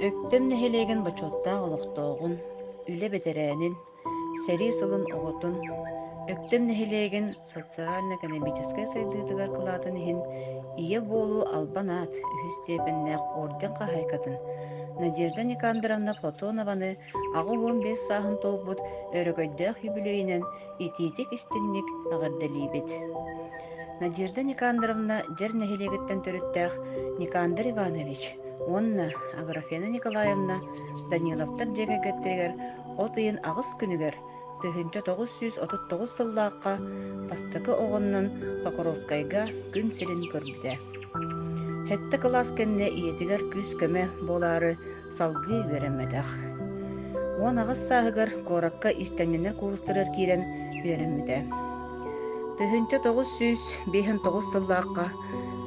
Өктөм нехелеген бачоттаа олохтоогун, үле бетерэнин, сери сылын оҕотун, өктөм нехелеген социально-экономическая сайдыытыгар кылаатын иһин ие буолуу албанаат үһү степеннээх орден хаһайкатын Надежда Никандровна Платонованы ағы 15 сааһын толбут өрөгөйдөөх юбилейинен итиитик истинник аҕардалиибит. Надежда Никандровна дер нехелегиттен төрүттээх Никандр Иванович, онна Аграфена Николаевна Даниловтар дегегеттергер от ыйын агыс күнүгер тыһынча 939 сыллаакка бастакы оҕоннон Покровскайга күн сирин көрбүтэ. Хетте класс кенне иетигер күс көмө болары салгыы береммедэх. Он агыс сааһыгар коракка истенненер курустарар киирен үөрэммите. Тыһынча 959 сыллаакка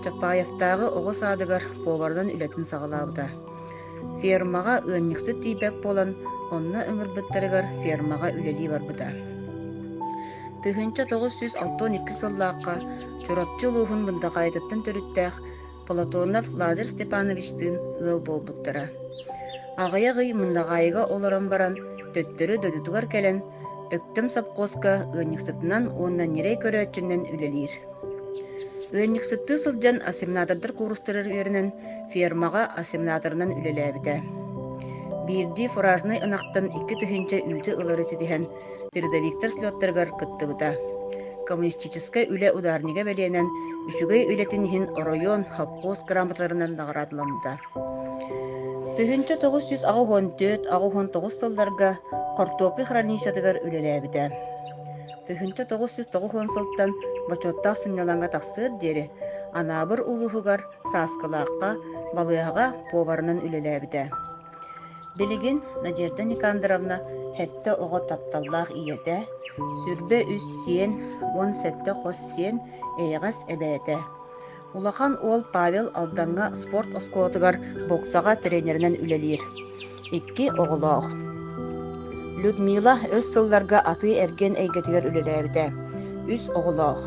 Чапаевтагы оҕо саадыгар повардан үлэтин саҕалаабыта. Фермага ыанньыксы тиибэк болан, онна ыҥырбыттарыгар фермага үлэлии барбыта. Тыһынча 962 сыллаакка чурапчы улуухун бындакайытыттан төрүттээх Платонов Лазарь Степановичтын ыал болбуттара. Аҕайа-гый мындагайыга олорон баран төттөрү дөдүтугар келен, өктөм сапкоска ыанньыксытынан уонна нирей көрөөччүннен үлэлиир. Ыанньыксытты сылдьан ассиминатордор курустарар үөрэнэн фермага ассиминаторунан үлэлээбитэ. Биирдии фуражный ынахтан 2 тыһынча үлтү ылары ситиһэн передовиктар слёттаргар кыттыбыта. Коммунистическая үлэ ударнига беленен үчүгэй үлэтин иһин район хапкоос грамоталарынан нагыратыламыта. Тыһынча 914-909 сылларга картопи хранилищатыгар үлэлээбитэ. Тыһынча 990 сылтан бачоттаах сынняланга тахсыыр диэри анаабыр улуһугар сааскалаакка балыаға поварынан үлэлээбитэ. Билигин Надежда Никандровна хетте оҕо тапталлаах ийэтэ, сүрбэ үс сиэн, 17 хос сиэн эйэҕэс эбээтэ. Улахан уол Павел алданга спорт оскуотугар боксаға тренеринен үлэлиир. 2 оҕолоох. Людмила өс сылларга аты эрген эйгетигер үлэлээбитэ. 3 оҕолоох.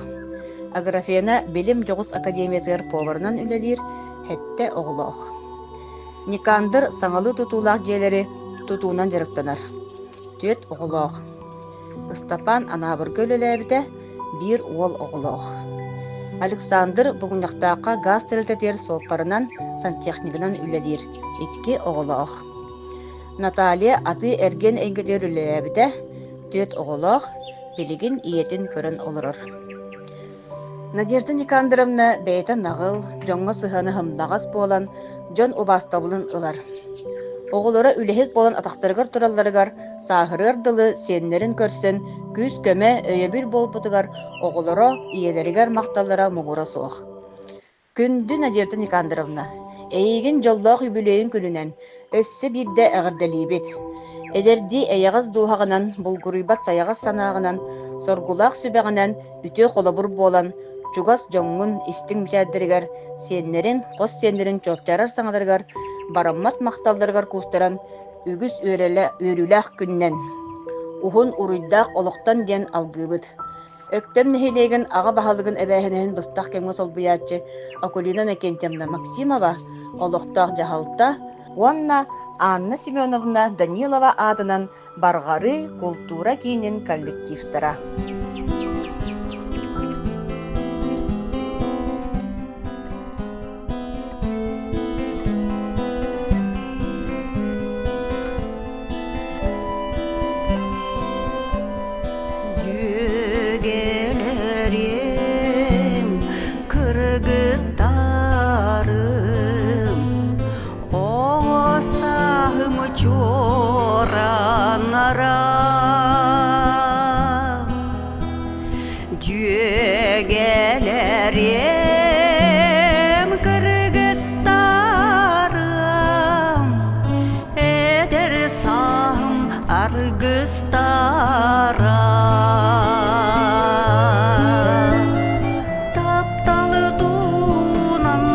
Аграфена Билим Жоҕус академиятыгар поварынан үлэлиир, хетте оҕолоох. Никандр саҥалы тутуулаах дьиэлери тутуунан жарыктанар. 4 оҕолоох. Ыстапан анаабырга үлэлээбитэ, 1 уол оҕолоох. Александр бугуннахтаакка газ тирилтетер сооппарынан сантехникынан үлэлиир, 2 оҕолоох. Наталья аты эрген эйгетер үлэлээбитэ, 4 оҕолоох. Билигин иетин көрөн олорор. Надежда Никандровна бэйэтэ нағыл, жоңға сыһаны хымнағас болан, жон убастабылын ылар. Оҕолора үлэһит болан атахтарыгар туралларыгар сааһырыар дылы сиэннерин көрсөн, күс көмө өйөбүр болбутугар оҕолоро иелеригер макталлара мугура суох. Күндү Надежда Никандровна, эйигин жоллоох юбилейин күнүнен өссө бирде аҕардалиибит. Эдерди эйэҕас дуухаҕынан, булгуруйбат сайаҕас санааҕынан, соргулаах сүбэҕинэн үтүө холобур буолан, чугас жоҥҥун истиң мичээддэригэр сиэннерин, хос сиэннерин чоопчарар саҥаларыгар, бараммат макталларыгар куустаран үгүс үөрүлээх күннен. Ухун уруйдаах олохтан диэн алгыыбыт. Өктөм нехилиэгин аҕа баһалыгын эбээһинэһин быстах кэҥҥэ солбуяаччы Акулина Накентьевна Максимова олохтоох жаһалта, уонна Анна Семеновна Данилова атынан баргары культура киинин коллективтара. Дьөгелерем кыргыттарым эдер сам аргыстара тапталы тунам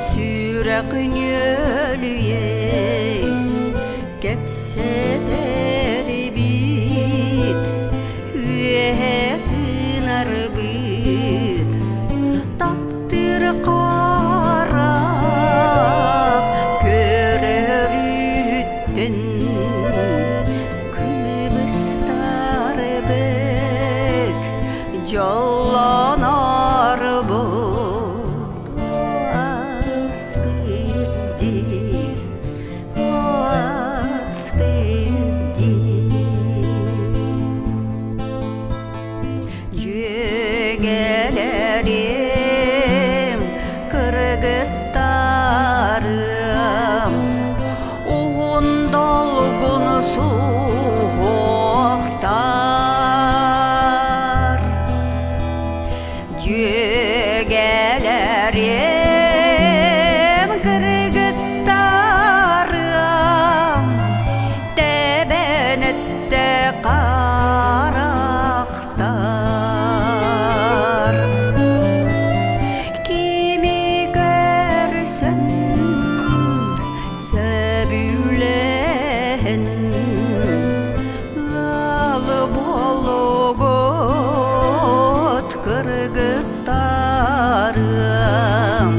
сүрек нөлүе кепседер бит үетинар бит таптыр карап Господи, Господи. Жөгелерим, кыргыттарым, уғын долгун суғуқтар. Жөгелерим, кыргыттарым, тебенетте қарақтар. Kimi görsen sebülen Alı bolugot kırgıttarım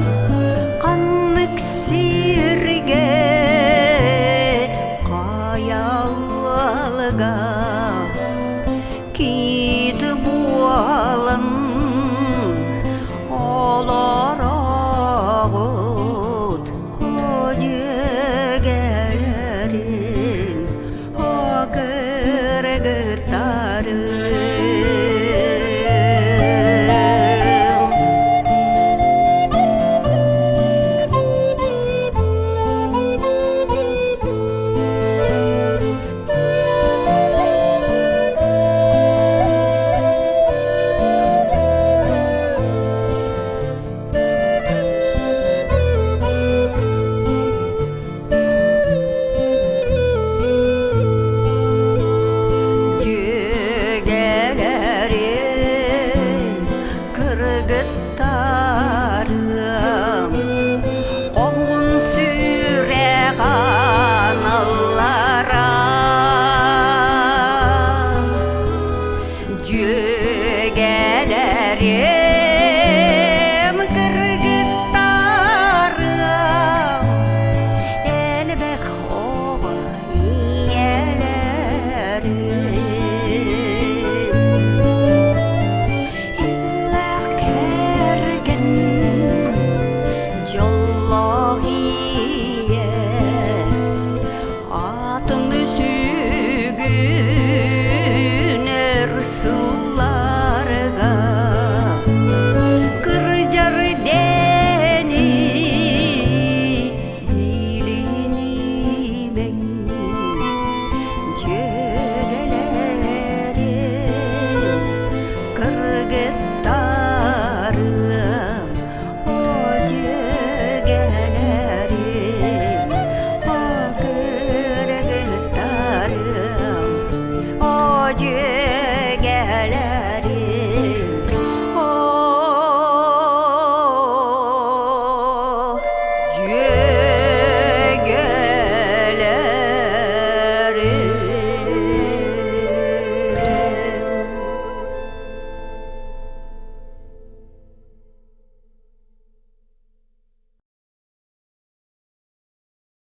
Kanlık sirge kayalga Kit bualın olar ağıt o cegelerin o kırgıttarım Gelerim, kırgıttarım,